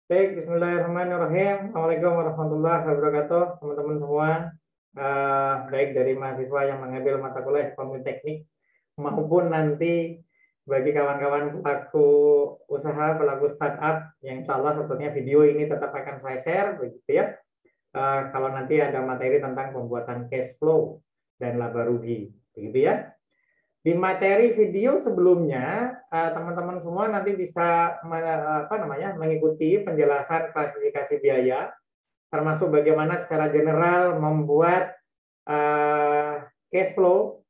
Baik, Bismillahirrahmanirrahim. Assalamualaikum warahmatullahi wabarakatuh, teman-teman semua. Baik dari mahasiswa yang mengambil mata kuliah ekonomi teknik maupun nanti bagi kawan-kawan pelaku usaha, pelaku startup yang insya Allah sebetulnya video ini tetap akan saya share, begitu ya. Kalau nanti ada materi tentang pembuatan cash flow dan laba rugi, begitu ya. Di materi video sebelumnya, teman-teman semua nanti bisa mengikuti penjelasan klasifikasi biaya, termasuk bagaimana secara general membuat cash flow,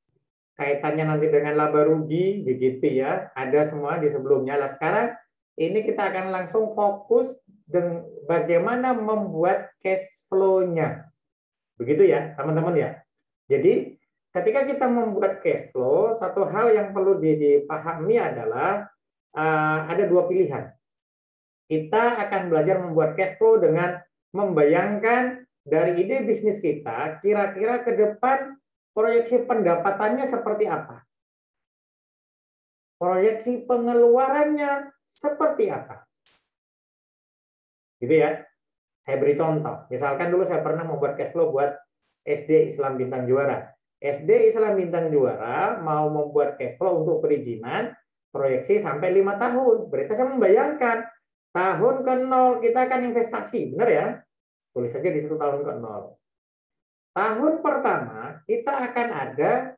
kaitannya nanti dengan laba rugi, begitu ya. Ada semua di sebelumnya. Nah, sekarang ini kita akan langsung fokus dengan bagaimana membuat cash flow-nya. Begitu ya, teman-teman ya. Jadi ketika kita membuat cash flow, satu hal yang perlu dipahami adalah ada dua pilihan. Kita akan belajar membuat cash flow dengan membayangkan dari ide bisnis kita, kira-kira ke depan proyeksi pendapatannya seperti apa? Proyeksi pengeluarannya seperti apa? Gitu ya. Saya beri contoh. Misalkan dulu saya pernah membuat cash flow buat SD Islam Bintang Juara. SD Islam Bintang Juara mau membuat cash flow untuk perizinan proyeksi sampai 5 tahun. Berarti saya membayangkan tahun ke-0 kita akan investasi, benar ya? Tulis saja di situ tahun ke-0. Tahun pertama kita akan ada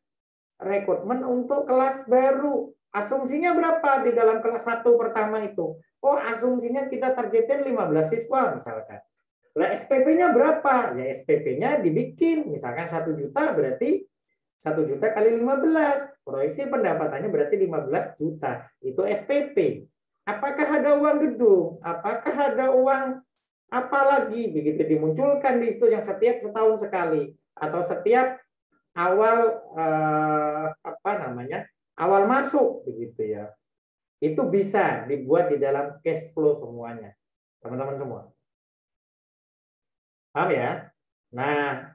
rekrutmen untuk kelas baru. Asumsinya berapa di dalam kelas 1 pertama itu? Oh, asumsinya kita targetin 15 siswa misalkan. Lah SPP-nya berapa? Ya SPP-nya dibikin misalkan 1 juta, berarti 1 juta kali 15. Proyeksi pendapatannya berarti 15 juta. Itu SPP. Apakah ada uang gedung? Apakah ada uang apa lagi? Begitu dimunculkan di situ yang setiap setahun sekali atau setiap awal awal masuk begitu ya. Itu bisa dibuat di dalam cash flow semuanya. Teman-teman semua. Paham ya? Nah,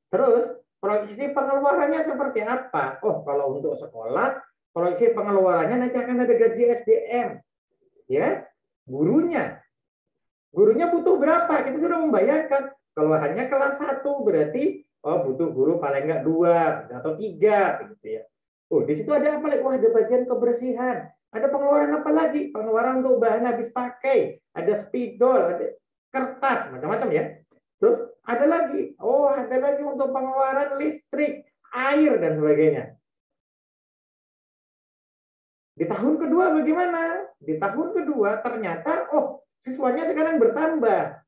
terus proyeksi pengeluarannya seperti apa? Oh, kalau untuk sekolah, proyeksi pengeluarannya nanti akan ada gaji SDM, ya, gurunya. Gurunya butuh berapa? Kita sudah membayarkan. Kalau hanya kelas 1 berarti butuh guru paling enggak 2 atau 3 gitu ya. Oh, di situ ada apa lagi? Wah, ada bagian kebersihan. Ada pengeluaran apa lagi? Pengeluaran untuk bahan habis pakai, ada spidol, ada kertas, macam-macam ya. Terus ada lagi untuk pengeluaran listrik, air dan sebagainya. Di tahun kedua bagaimana? Di tahun kedua ternyata siswanya sekarang bertambah.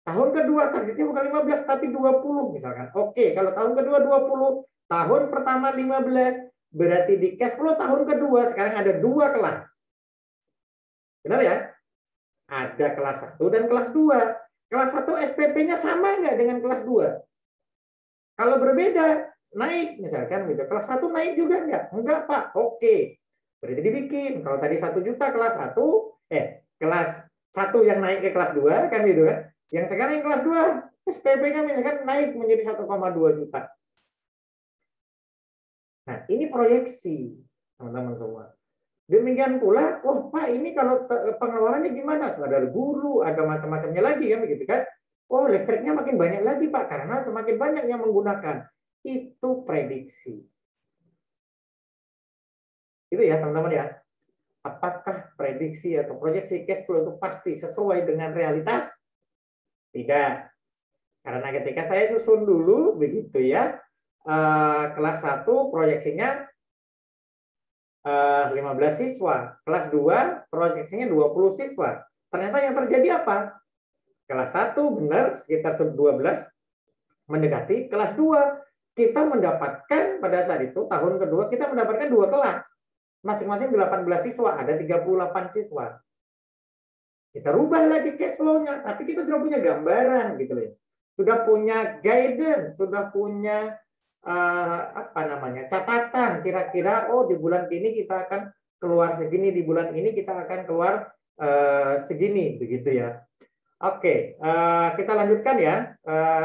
Tahun kedua targetnya bukan 15 tapi 20 misalkan. Oke, kalau tahun kedua 20, tahun pertama 15, berarti di cash flow tahun kedua sekarang ada 2 kelas. Benar ya? Ada kelas 1 dan kelas 2. Kelas 1 SPP-nya sama nggak dengan kelas 2? Kalau berbeda, naik misalkan gitu. Kelas 1 naik juga nggak? Enggak, Pak. Oke. Berarti dibikin. Kalau tadi 1 juta kelas 1, kelas 1 yang naik ke kelas 2 kan gitu kan. Yang sekarang yang kelas 2 SPP-nya misalkan naik menjadi 1,2 juta. Nah, ini proyeksi, teman-teman semua. Demikian pula, Pak ini kalau pengeluarannya gimana? Ada guru, ada macam-macamnya lagi kan begitu kan? Oh, listriknya makin banyak lagi, Pak, karena semakin banyak yang menggunakan. Itu prediksi. Itu ya, teman-teman ya. Apakah prediksi atau proyeksi cash flow itu pasti sesuai dengan realitas? Tidak. Karena ketika saya susun dulu begitu ya, kelas 1 proyeksinya 15 siswa, kelas 2 proyeksinya 20 siswa. Ternyata yang terjadi apa? Kelas 1 benar sekitar 12 mendekati, kelas 2 kita mendapatkan pada saat itu tahun kedua kita mendapatkan 2 kelas. Masing-masing 18 siswa, ada 38 siswa. Kita rubah lagi cash flow-nya, tapi kita sudah punya gambaran gitu loh. Sudah punya guidance, sudah punya catatan kira-kira di bulan ini kita akan keluar segini, di bulan ini kita akan keluar segini begitu ya. Oke, kita lanjutkan ya.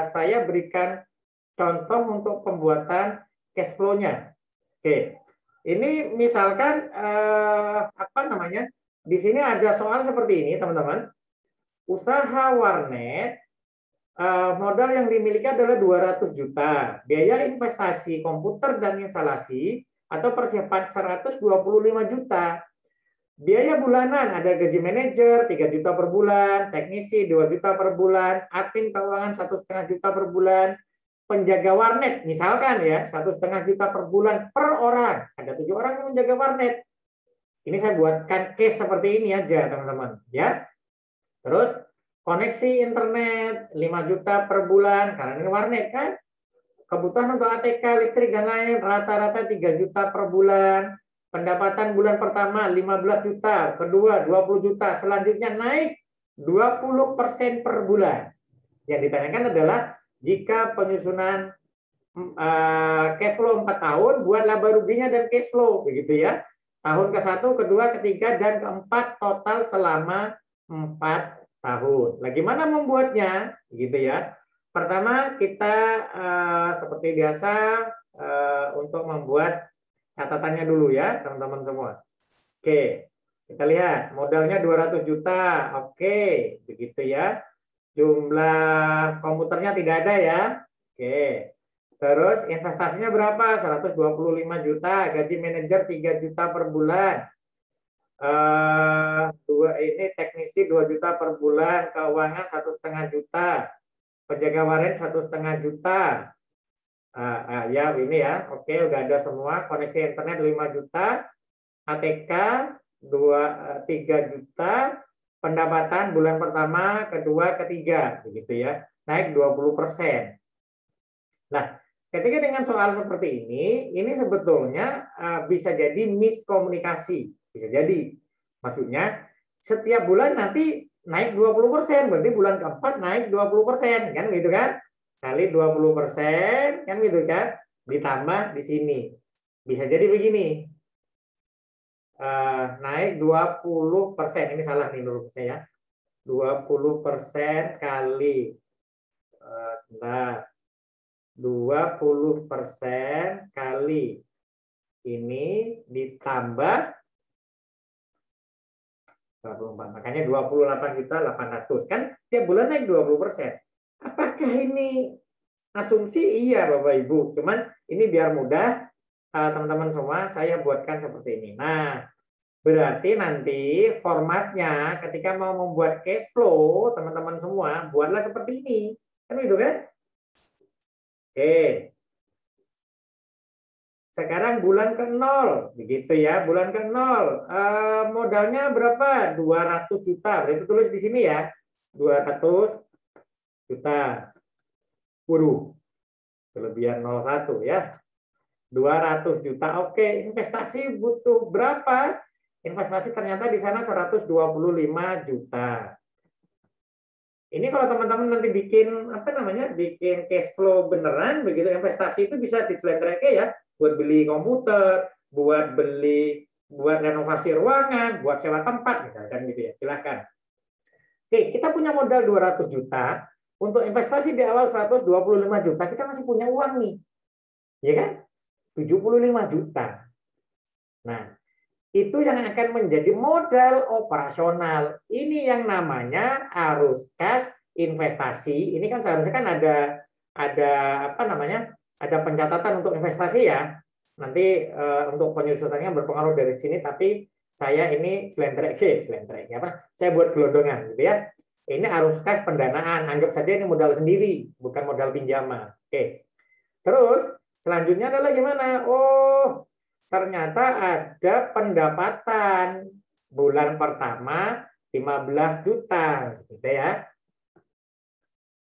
Saya berikan contoh untuk pembuatan cash flow-nya. Oke, ini misalkan di sini ada soal seperti ini, teman-teman. usaha warnet, modal yang dimiliki adalah 200 juta. Biaya investasi komputer dan instalasi atau persiapan 125 juta. Biaya bulanan ada gaji manajer 3 juta per bulan, teknisi 2 juta per bulan, admin keuangan 1,5 juta per bulan, penjaga warnet misalkan ya 1,5 juta per bulan per orang. Ada 7 orang yang menjaga warnet. Ini saya buatkan case seperti ini aja teman-teman ya. Terus koneksi internet 5 juta per bulan karena ini warnet kan. Kebutuhan untuk ATK, listrik dan lain rata-rata 3 juta per bulan. Pendapatan bulan pertama 15 juta, kedua 20 juta, selanjutnya naik 20% per bulan. Yang ditanyakan adalah jika penyusunan cash flow 4 tahun, buat laba ruginya dan cash flow, begitu ya. Tahun ke-1, kedua, ketiga, dan keempat total selama 4 tahun. Nah, gimana membuatnya? Gitu ya. Pertama kita seperti biasa untuk membuat catatannya dulu ya teman-teman semua. Oke, kita lihat modalnya 200 juta. Oke, begitu ya. Jumlah komputernya tidak ada ya. Oke. Terus investasinya berapa? 125 juta. Gaji manajer 3 juta per bulan. Ini teknisi 2 juta per bulan. Keuangan 1,5 juta. Penjaga warnet 1,5 juta. Ya ini ya, oke udah ada semua. Koneksi internet 5 juta, ATK 3 juta, pendapatan bulan pertama, kedua, ketiga, begitu ya, naik 20%. Nah, ketika dengan soal seperti ini sebetulnya bisa jadi miskomunikasi, bisa jadi. Maksudnya setiap bulan nanti naik 20%, berarti bulan keempat naik 20%, kan gitu kan? Kali 20%, kan gitu kan, ditambah di sini. Bisa jadi begini, naik 20%, ini salah nih menurut saya, 20% kali, sebentar, 20% kali ini ditambah 24, makanya 28.800, kan tiap bulan naik 20%. Apakah ini asumsi? Iya Bapak Ibu, cuman ini biar mudah teman-teman semua saya buatkan seperti ini. Nah, berarti nanti formatnya ketika mau membuat cash flow teman-teman semua buatlah seperti ini, kan itu kan? Oke. Sekarang bulan ke-0, begitu ya, bulan ke-0 modalnya berapa? 200 juta, berarti tulis di sini ya, 200 juta. Waduh, kelebihan 01 ya. 200 juta. Oke, investasi butuh berapa? Investasi ternyata di sana 125 juta. Ini kalau teman-teman nanti bikin bikin cash flow beneran begitu, investasi itu bisa dicelentreke ya, buat beli komputer, buat renovasi ruangan, buat sewa tempat misalkan gitu ya. Silakan. Oke, kita punya modal 200 juta. Untuk investasi di awal 125 juta, kita masih punya uang nih. Ya kan? 75 juta. Nah, itu yang akan menjadi modal operasional. Ini yang namanya arus kas investasi. Ini kan seharusnya kan ada ada pencatatan untuk investasi ya. Nanti untuk penyusunannya berpengaruh dari sini, tapi saya ini celentrek saya buat gelondongan gitu ya. Ini arus kas pendanaan, anggap saja ini modal sendiri, bukan modal pinjaman. Oke. Terus selanjutnya adalah gimana? Oh, ternyata ada pendapatan bulan pertama 15 juta, gitu ya.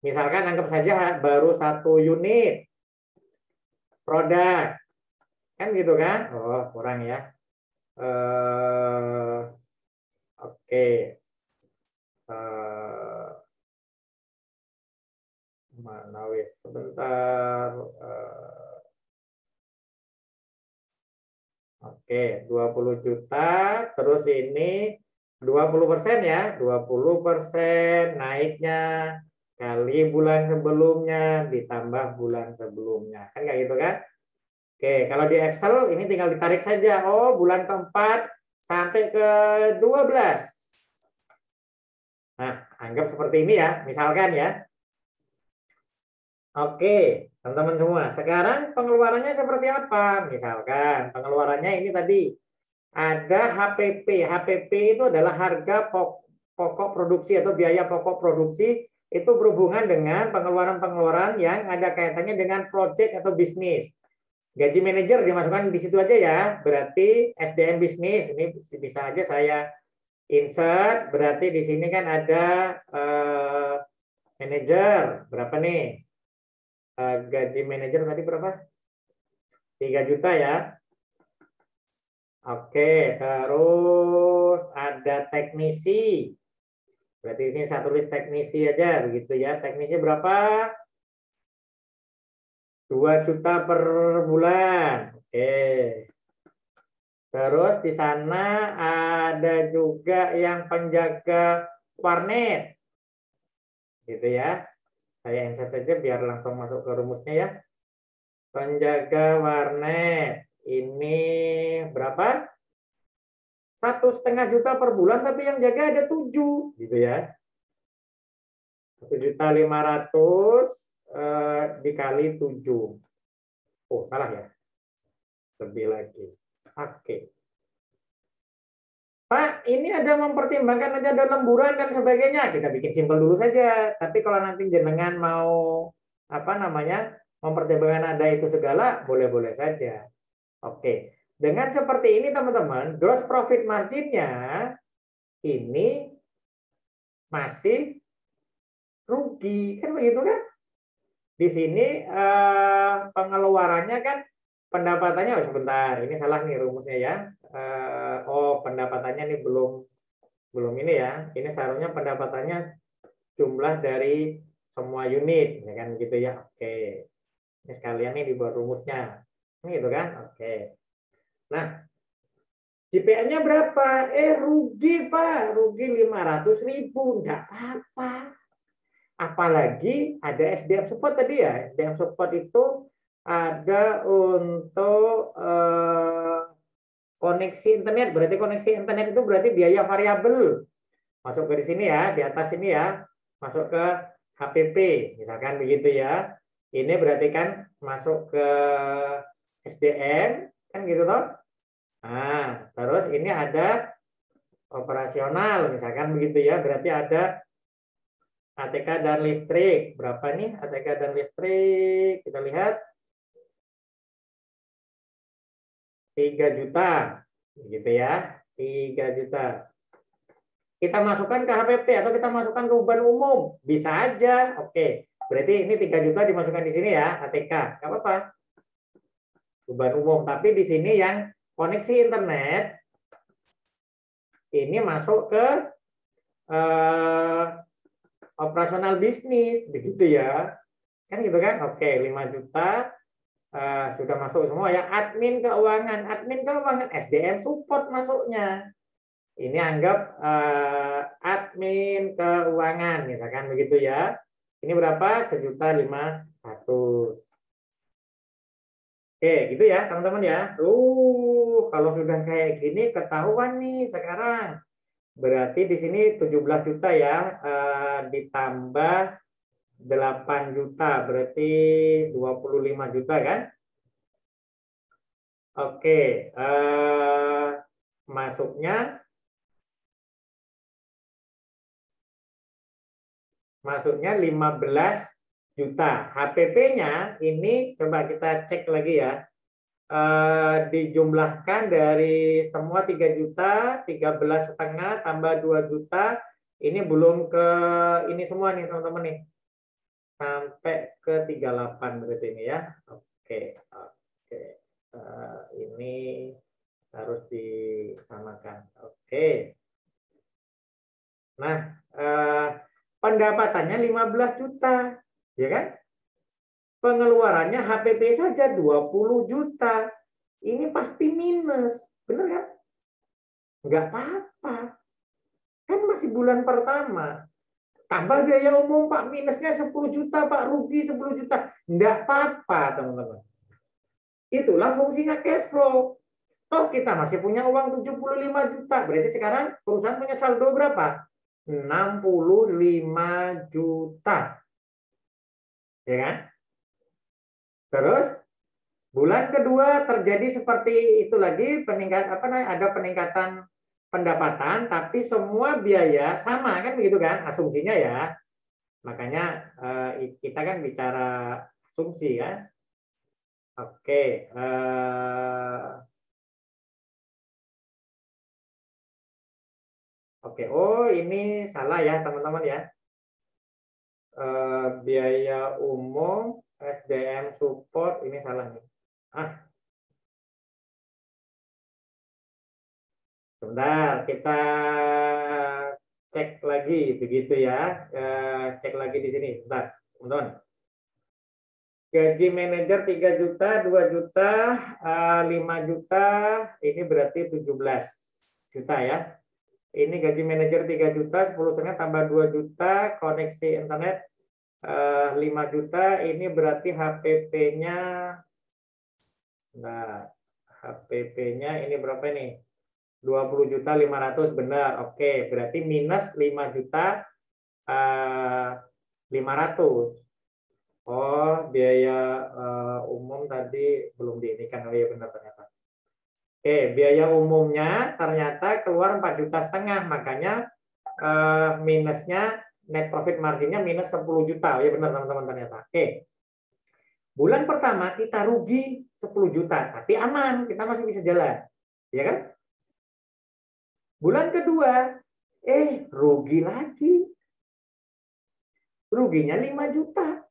Misalkan anggap saja baru 1 unit produk, kan gitu kan? Oh, kurang ya. Oke. Mana wis sebentar. Oke, 20 juta, terus ini 20% ya, 20% naiknya kali bulan sebelumnya ditambah bulan sebelumnya. Kan kayak gitu kan? Oke, kalau di Excel ini tinggal ditarik saja. Oh, bulan keempat sampai ke 12. Nah, anggap seperti ini ya, misalkan ya. Oke, teman-teman semua. Sekarang pengeluarannya seperti apa? Misalkan pengeluarannya ini tadi ada HPP. HPP itu adalah harga pokok produksi atau biaya pokok produksi, itu berhubungan dengan pengeluaran-pengeluaran yang ada kaitannya dengan proyek atau bisnis. Gaji manajer dimasukkan di situ aja ya. Berarti SDM bisnis ini bisa aja saya insert. Berarti di sini kan ada manajer berapa nih? Gaji manajer tadi berapa? 3 juta ya. Oke, terus ada teknisi. Berarti di sini saya tulis teknisi aja begitu ya. Teknisi berapa? 2 juta per bulan. Oke. Terus di sana ada juga yang penjaga warnet. Gitu ya. Saya insert saja biar langsung masuk ke rumusnya ya. Penjaga warnet ini berapa? 1,5 juta per bulan, tapi yang jaga ada 7, gitu ya. 1.500.000 dikali 7. Oh, salah ya. Lebih lagi. Oke. Pak, ini ada mempertimbangkan aja ada lemburan dan sebagainya. Kita bikin simpel dulu saja. Tapi kalau nanti jenengan mau mempertimbangkan ada itu segala, boleh-boleh saja. Oke. Dengan seperti ini teman-teman, gross profit margin-nya ini masih rugi, kan begitu kan? Di sini pengeluarannya kan pendapatannya, sebentar, ini salah nih rumusnya ya. Pendapatannya nih belum ini ya. Ini seharusnya pendapatannya jumlah dari semua unit, ya kan gitu ya. Oke. Ini sekalian nih dibuat rumusnya. Ini gitu kan? Oke. Nah, JPN-nya berapa? Rugi, Pak. Rugi 500.000. Enggak apa-apa. Apalagi ada SDM support tadi ya. SDM support itu ada untuk koneksi internet. Berarti koneksi internet itu berarti biaya variabel. Masuk ke di sini ya, di atas ini ya. Masuk ke HPP, misalkan begitu ya. Ini berarti kan masuk ke SDM, kan gitu toh. Nah, terus ini ada operasional, misalkan begitu ya. Berarti ada ATK dan listrik. Berapa nih ATK dan listrik? Kita lihat. 3 juta. Gitu ya. 3 juta. Kita masukkan ke HPP atau kita masukkan ke beban umum. Bisa aja. Oke. Berarti ini 3 juta dimasukkan di sini ya, ATK. Enggak apa-apa. Beban umum. Tapi di sini yang koneksi internet ini masuk ke operasional bisnis, begitu ya. Kan gitu kan? Oke, 5 juta sudah masuk semua ya. Admin keuangan SDM support masuknya. Ini anggap admin keuangan, misalkan begitu ya. Ini berapa? 1.500.000. Oke, gitu ya teman-teman ya. Kalau sudah kayak gini ketahuan nih sekarang. Berarti di sini 17 juta ya, ditambah 8 juta, berarti 25 juta kan? Oke, masuknya 15 juta. HPP-nya ini coba kita cek lagi ya. Dijumlahkan dari semua 3 juta, 13,5 tambah 2 juta, ini belum ke ini semua nih teman-teman nih. Sampai ke 38 berarti ini ya. Oke. Ini harus disamakan. Oke. Nah, pendapatannya 15 juta, ya kan? Pengeluarannya HPP saja 20 juta. Ini pasti minus, benar kan? Enggak apa-apa. Kan masih bulan pertama. Tambah biaya umum, Pak, minusnya 10 juta, Pak, rugi 10 juta. Enggak apa-apa, teman-teman. Itulah fungsinya cash flow. Toh kita masih punya uang 75 juta. Berarti sekarang perusahaan punya saldo berapa? 65 juta. Ya kan? Terus bulan kedua terjadi seperti itu lagi, ada peningkatan pendapatan, tapi semua biaya sama kan begitu kan asumsinya ya. Makanya kita kan bicara asumsi kan. Oke, oke. Oh, ini salah ya teman-teman ya. Biaya umum SDM support ini salah nih. Ah, sebentar kita cek lagi begitu ya. Cek lagi di sini. Sebentar, teman-teman. Gaji manajer 3 juta, 2 juta, 5 juta, ini berarti 17 juta ya. Ini gaji manajer 3 juta, 10,5 tambah 2 juta, koneksi internet 5 juta, ini berarti HPP-nya, nah, HPP-nya ini berapa ini? 20 juta 500, benar. Oke, berarti minus 5 juta 500. Oh, biaya umum tadi belum diinikan. Oh iya benar ternyata. Oke, biaya umumnya ternyata keluar 4,5 juta, makanya minusnya net profit marginnya minus 10 juta. Oh ya benar teman-teman ternyata. Oke. Bulan pertama kita rugi 10 juta, tapi aman, kita masih bisa jalan. Ya kan? Bulan kedua, rugi lagi. Ruginya 5 juta.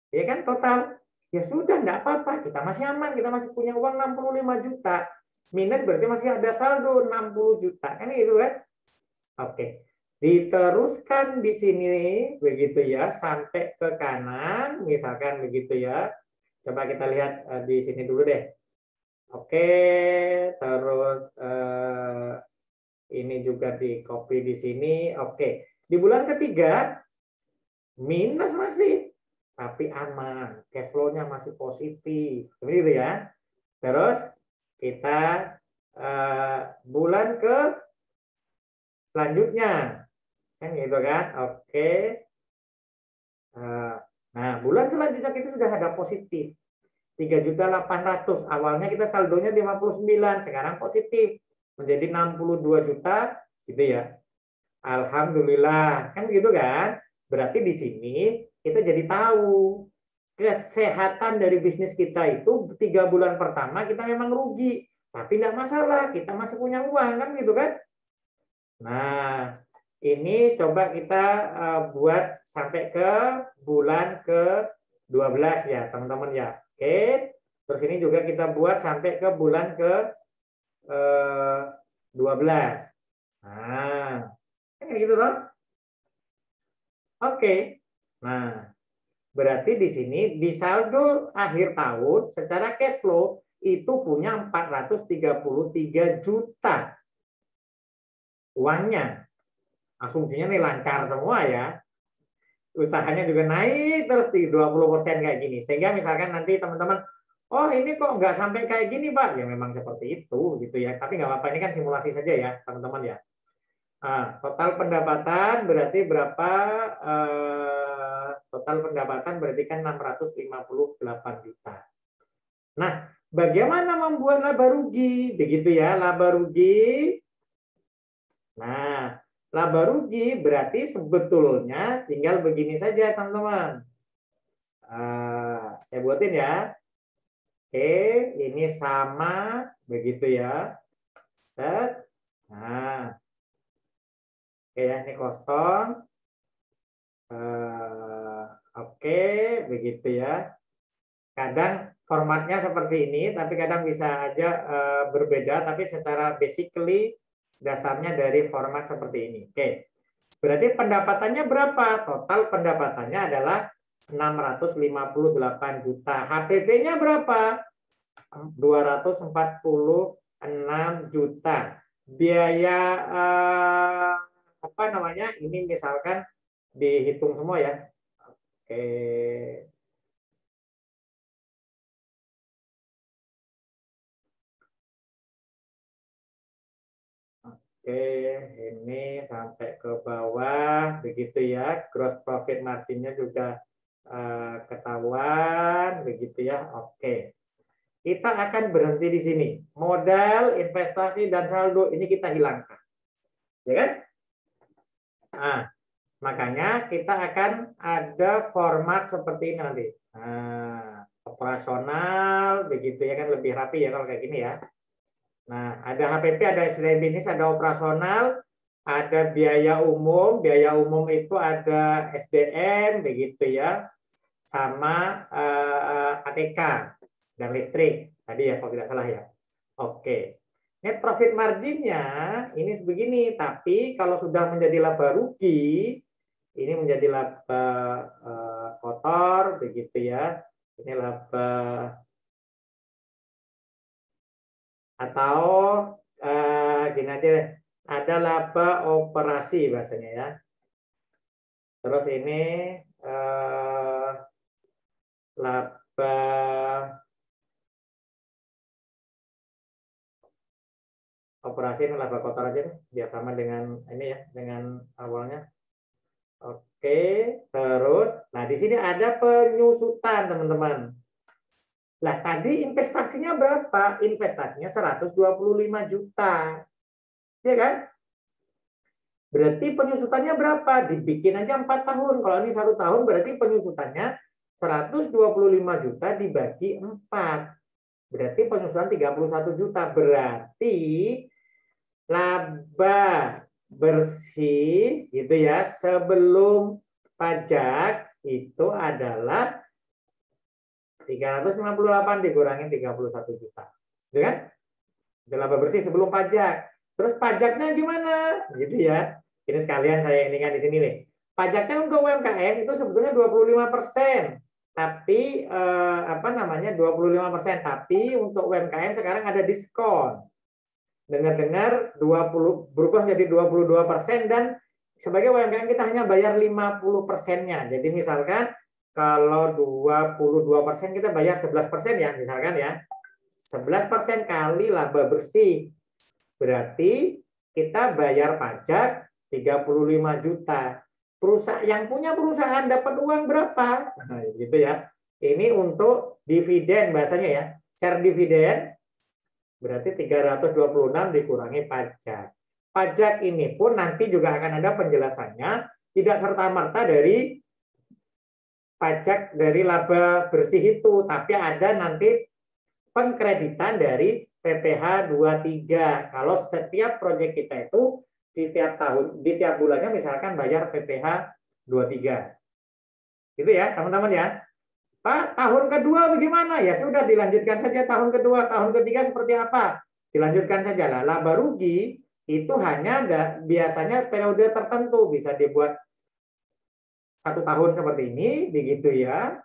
Ya kan total. Ya sudah, enggak apa-apa, kita masih aman, kita masih punya uang 65 juta. Minus berarti masih ada saldo 60 juta. Kan gitu kan? Oke. Diteruskan di sini begitu ya sampai ke kanan, misalkan begitu ya. Coba kita lihat di sini dulu deh. Oke, terus ini juga di copy di sini. Oke. Di bulan ketiga minus masih, tapi aman, cash flow-nya masih positif, begitu ya. Terus kita bulan ke selanjutnya, kan gitu kan. Oke. Nah, bulan selanjutnya kita sudah ada positif 3.800.000. Awalnya kita saldonya 59, sekarang positif menjadi 62 juta gitu ya. Alhamdulillah, kan gitu kan. Berarti di sini kita jadi tahu kesehatan dari bisnis kita itu 3 bulan pertama kita memang rugi, tapi tidak masalah, kita masih punya uang kan gitu kan. Nah, ini coba kita buat sampai ke bulan ke-12 ya teman-teman ya. Oke, terus ini juga kita buat sampai ke bulan ke-12. Nah, kayak gitu loh. Oke. Nah, berarti di sini di saldo akhir tahun secara cash flow itu punya 433 juta uangnya. Asumsinya nih lancar semua ya. Usahanya juga naik terus di 20% kayak gini. Sehingga misalkan nanti teman-teman, oh ini kok nggak sampai kayak gini Pak. Ya memang seperti itu gitu ya. Tapi nggak apa-apa, ini kan simulasi saja ya teman-teman ya. Nah, total pendapatan berarti berapa? Total pendapatan berarti kan 658 juta. Nah, bagaimana membuat laba rugi? Begitu ya, laba rugi. Nah, laba rugi berarti sebetulnya tinggal begini saja, teman-teman. Saya buatin ya. Oke, ini sama begitu ya. Nah, oke ya, ini kosong. Oke, begitu ya. Kadang formatnya seperti ini, tapi kadang bisa aja berbeda, tapi secara basically dasarnya dari format seperti ini. Oke. Berarti pendapatannya berapa? Total pendapatannya adalah 658 juta. HPP-nya berapa? 246 juta. Biaya apa namanya? Ini misalkan dihitung semua ya. Oke. Oke, ini sampai ke bawah begitu ya. Gross profit marginnya juga ketahuan begitu ya. Oke. Kita akan berhenti di sini. Modal, investasi dan saldo ini kita hilangkan. Ya kan? Nah, makanya kita akan ada format seperti ini nanti. Nah, operasional begitu ya kan, lebih rapi ya kalau kayak gini ya. Nah, ada HPP, ada SDM bisnis, ada operasional, ada biaya umum. Biaya umum itu ada SDM begitu ya, sama ATK dan listrik tadi ya kalau tidak salah ya. Oke. Net profit marginnya ini sebegini, tapi kalau sudah menjadi laba rugi, ini menjadi laba kotor begitu ya. Ini laba atau gini aja deh, ada laba operasi bahasanya ya. Terus ini laba operasi, ini laba kotor aja deh, biar sama dengan ini ya, dengan awalnya. Oke, terus nah di sini ada penyusutan teman-teman. Lah tadi investasinya berapa? Investasinya 125 juta. Ya kan? Berarti penyusutannya berapa? Dibikin aja 4 tahun. Kalau ini 1 tahun berarti penyusutannya 125 juta dibagi 4. Berarti penyusutan 31 juta. Berarti laba bersih gitu ya sebelum pajak itu adalah 358 dikurangi 31 juta. Gitu kan? Itu laba bersih sebelum pajak. Terus pajaknya gimana? Gitu ya. Ini sekalian saya inikan di sini nih. Pajaknya untuk UMKM itu sebetulnya 25%. Tapi apa namanya 25%. Tapi untuk UMKM sekarang ada diskon. Dengar-dengar 20 berubah menjadi 22% dan sebagai UMKM kita hanya bayar 50%-nya. Jadi misalkan kalau 22% kita bayar 11% ya, misalkan ya. 11% kali laba bersih. Berarti kita bayar pajak 35 juta. Perusahaan yang punya perusahaan dapat uang berapa? Nah, gitu ya. Ini untuk dividen bahasanya ya. Share dividen berarti 326 dikurangi pajak. Pajak ini pun nanti juga akan ada penjelasannya, tidak serta-merta dari pajak dari laba bersih itu, tapi ada nanti pengkreditan dari PPh 23. Kalau setiap proyek kita itu di tiap tahun, di tiap bulannya misalkan bayar PPh 23. Gitu ya, teman-teman ya. Pak, tahun kedua bagaimana? Ya sudah dilanjutkan saja tahun kedua, tahun ketiga seperti apa? Dilanjutkan saja lah. Laba rugi itu hanya biasanya periode tertentu, bisa dibuat 1 tahun seperti ini, begitu ya.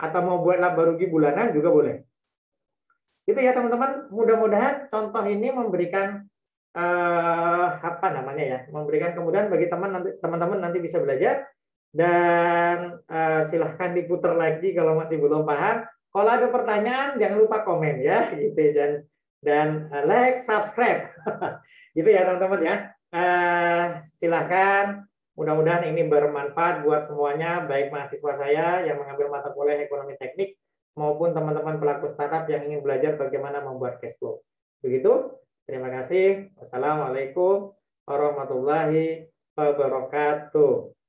Atau mau buat laba rugi bulanan juga boleh. Itu ya teman-teman. Mudah-mudahan contoh ini memberikan apa namanya ya, memberikan kemudahan bagi teman-teman nanti bisa belajar. Dan silahkan diputar lagi kalau masih belum paham. Kalau ada pertanyaan jangan lupa komen ya, gitu dan like, subscribe, gitu ya teman-teman ya. Silahkan. Mudah-mudahan ini bermanfaat buat semuanya, baik mahasiswa saya yang mengambil mata kuliah ekonomi teknik maupun teman-teman pelaku startup yang ingin belajar bagaimana membuat cash flow. Begitu. Terima kasih. Wassalamualaikum warahmatullahi wabarakatuh.